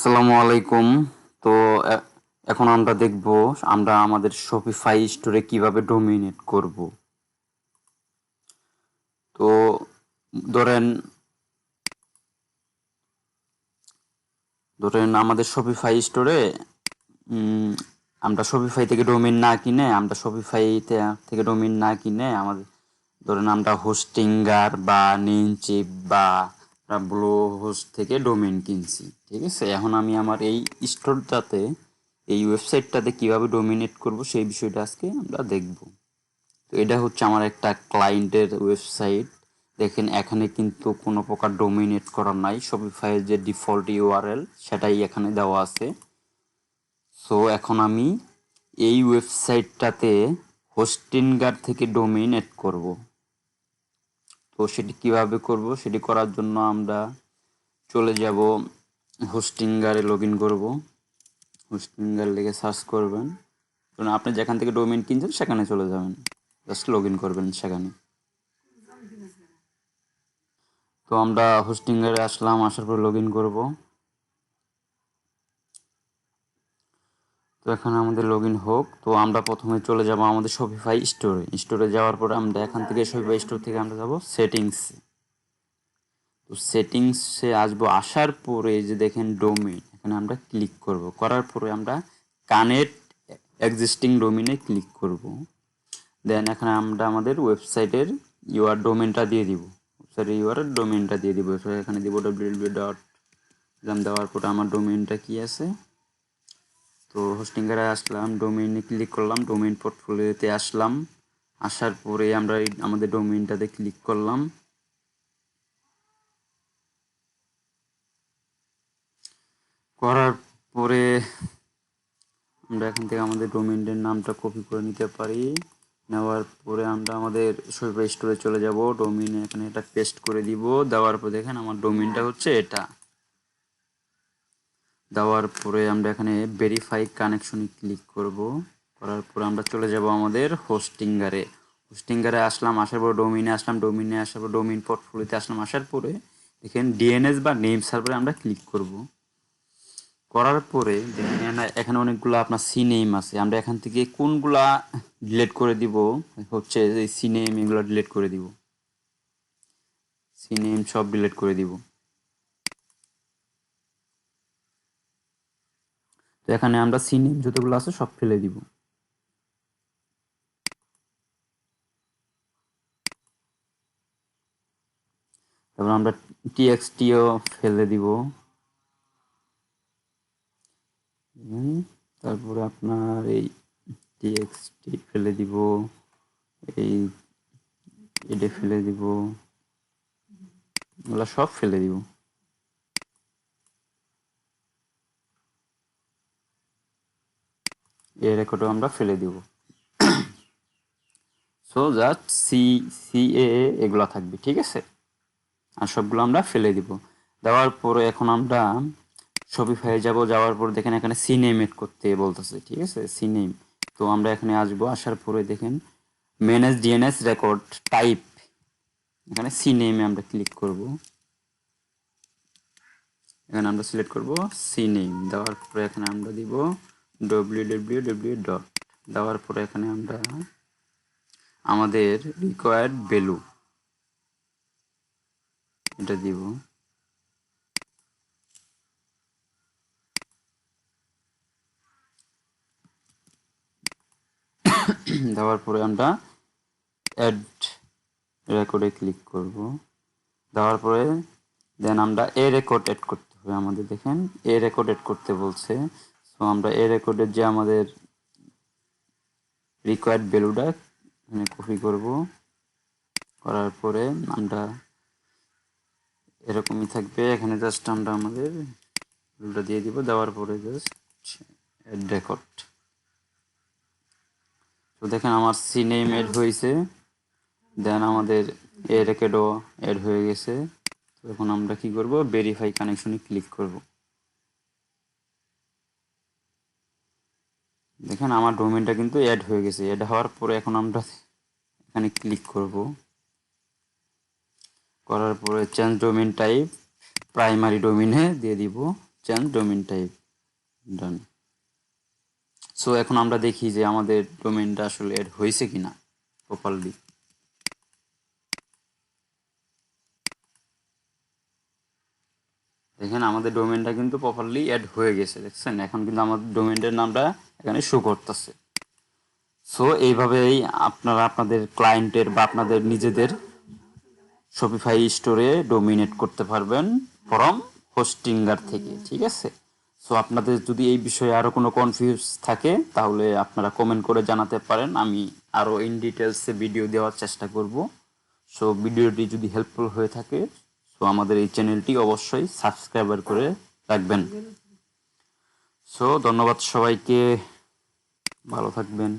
আসসালামু আলাইকুম। তো এ- এখন আমরা দেখব আমরা আমাদের শপিফাই স্টোরে কিভাবে ডোমিনেট করব। তো ধরেন ধরেন আমাদের শপিফাই স্টোরে আমরা শপিফাই থেকে ডোমেইন না কিনে থেকে ডোমেইন না কিনে আমাদের ধরেন আমরা হোস্টিঙ্গার বা নেমচিপ বা ব্লু হোস্ট থেকে ডোমেইন কিনছি, ঠিক আছে। এখন আমি আমার এই স্টোরটাতে এই ওয়েবসাইটটাতে কিভাবে ডোমিনেট করব সেই বিষয়টা আজকে আমরা দেখব। তো এটা হচ্ছে আমার একটা ক্লায়েন্টের ওয়েবসাইট। দেখেন এখানে কিন্তু কোনো প্রকার ডোমিনেট করা নাই, শপিফাইয়ের যে ডিফল্ট ইউআরএল সেটাই এখানে দেওয়া আছে। সো এখন আমি এই ওয়েবসাইটটাতে হোস্টিঙ্গার থেকে ডোমিনেট করব। তো সেটি কিভাবে করব, সেটি করার জন্য আমরা চলে যাব হোস্টিঙ্গারে, লগ ইন করবো। হোস্টিঙ্গার লিখে সার্চ করবেন, কারণ আপনি যেখান থেকে ডোমেইন কিনছেন সেখানে চলে যাবেন, জাস্ট লগ ইন করবেন সেখানে। তো আমরা হোস্টিঙ্গারে আসলাম, আসার পর লগ ইন করবো। তো এখানে আমাদের লগ ইন হোক। তো আমরা প্রথমে চলে যাব আমাদের শপিফাই স্টোরে যাওয়ার পরে আমরা এখান থেকে শপিফাই স্টোর থেকে আমরা যাব সেটিংসে। তো সেটিংসে আসবো, আসার পরে যে দেখেন ডোমেইন, এখানে আমরা ক্লিক করব। করার পরে আমরা কানেক্ট এক্সিস্টিং ডোমেইনে ক্লিক করব। দেন এখানে আমরা আমাদের ওয়েবসাইটের ইউআর ডোমেইনটা দিয়ে দিব, ওয়েবসাইটের ইউআর ডোমেইনটা দিয়ে দিব। এখানে দিব www. দেওয়ার পরে আমার ডোমেইনটা কি আছে, তো হোস্টিংয়ে আসলাম, ডোমেইনে ক্লিক করলাম, ডোমেইন পোর্টফোলিওতে আসলাম। আসার পরে আমরা আমাদের ডোমেইনটাতে ক্লিক করলাম। করার পরে আমরা এখান থেকে আমাদের ডোমেইনের নামটা কপি করে নিতে পারি। নেওয়ার পরে আমরা আমাদের শপিফাই স্টোরে চলে যাব, ডোমেইনে এখানে এটা পেস্ট করে দিব। দেওয়ার পর দেখেন আমার ডোমেইনটা হচ্ছে এটা। দেওয়ার পরে আমরা এখানে ভেরিফাই কানেকশনে ক্লিক করব। করার পরে আমরা চলে যাব আমাদের হোস্টিঙ্গারে আসলাম, আসার পর ডোমেইনে আসলাম, ডোমেইনে আসার পর ডোমেইন পোর্টফোলিওতে আসলাম। আসার পরে দেখেন ডিএনএস বা নেম সার্ভারে আমরা ক্লিক করব। করার পরে দেখেন এখানে অনেকগুলো আপনার সি নেম আছে, আমরা এখান থেকে কোনগুলা ডিলিট করে দিব, হচ্ছে এই সি নেম এগুলো ডিলিট করে দিব, সি নেম সব ডিলিট করে দিব। তো এখানে আমরা সি নেম যতগুলো আছে সব ফেলে দিব। তারপর আমরা টিএক্সটিও ফেলে দিব। তারপরে আপনার এই টিএক্সটি ফেলে দিব, এই এটা ফেলে দিব, এগুলো সব ফেলে দিব। এই রেকর্ডও আমরা ফেলে দিব। সো জাস্ট সিএ এগুলো থাকবে, ঠিক আছে। আর সবগুলো আমরা ফেলে দিব। দেওয়ার পরে এখন আমরা শপিফাই যাব, যাওয়ার পর দেখেন এখানে সি নেম এড করতে বলতেছে, ঠিক আছে, সি নেম। তো আমরা এখানে আসবো, আসার পরে দেখেন ম্যানেজ ডিএনএস রেকর্ড টাইপ, এখানে সি নেমে আমরা ক্লিক করব। এখানে আমরা সিলেক্ট করব সি নেম। দেওয়ার পরে এখানে আমরা দিব www. দেওয়ার পরে এখানে আমরা আমাদের রিকোয়ার্ড ভ্যালু এটা দিব। দেওয়ার পরে আমরা অ্যাড রেকর্ডে ক্লিক করব। দেওয়ার পরে দেন আমরা এ রেকর্ড এড করতে হবে আমাদের, দেখেন এ রেকর্ড এড করতে বলছে। সো আমরা এ রেকর্ডের যে আমাদের রিকোয়ার্ড ভ্যালুটা এখানে কপি করব। করার পরে আমরা এরকমই থাকবে, এখানে জাস্ট আমরা আমাদের ভ্যালুটা দিয়ে দিব। দেওয়ার পরে জাস্ট অ্যাড রেকর্ড। তো দেখেন আমার সি নেম এড হয়েছে, দেন আমাদের এ রেকর্ডও এড হয়ে গেছে। তো এখন আমরা কি করব, ভেরিফাই কানেকশনে ক্লিক করব। দেখেন আমার ডোমেইনটা কিন্তু অ্যাড হয়ে গেছে। অ্যাড হওয়ার পরে এখন আমরা এখানে ক্লিক করব। করার পরে চেঞ্জ ডোমেইন টাইপ প্রাইমারি ডোমেইনে দিয়ে দিব। চেঞ্জ ডোমেইন টাইপ, ডান। সো এখন আমরা দেখি যে আমাদের ডোমেইনটা আসলে এড হয়েছে কিনা প্রপারলি। দেখেন আমাদের ডোমেইনটা কিন্তু প্রপারলি অ্যাড হয়ে গেছে, দেখছেন? এখন কিন্তু আমাদের ডোমেইনের নামটা এখানে শো করতেছে। সো এইভাবেই আপনারা আপনাদের ক্লায়েন্টের বা আপনাদের নিজেদের শপিফাই স্টোরে ডোমিনেট করতে পারবেন ফ্রম হোস্টিঙ্গার থেকে, ঠিক আছে? সো আপনাদের যদি এই বিষয়ে আরও কোনো কনফিউজ থাকে তাহলে আপনারা কমেন্ট করে জানাতে পারেন, আমি আরও ইন ডিটেলসে ভিডিও দেওয়ার চেষ্টা করব। সো ভিডিওটি যদি হেল্পফুল হয়ে থাকে সো আমাদের এই চ্যানেলটি অবশ্যই সাবস্ক্রাইবার করে রাখবেন। সো ধন্যবাদ সবাইকে, ভালো থাকবেন।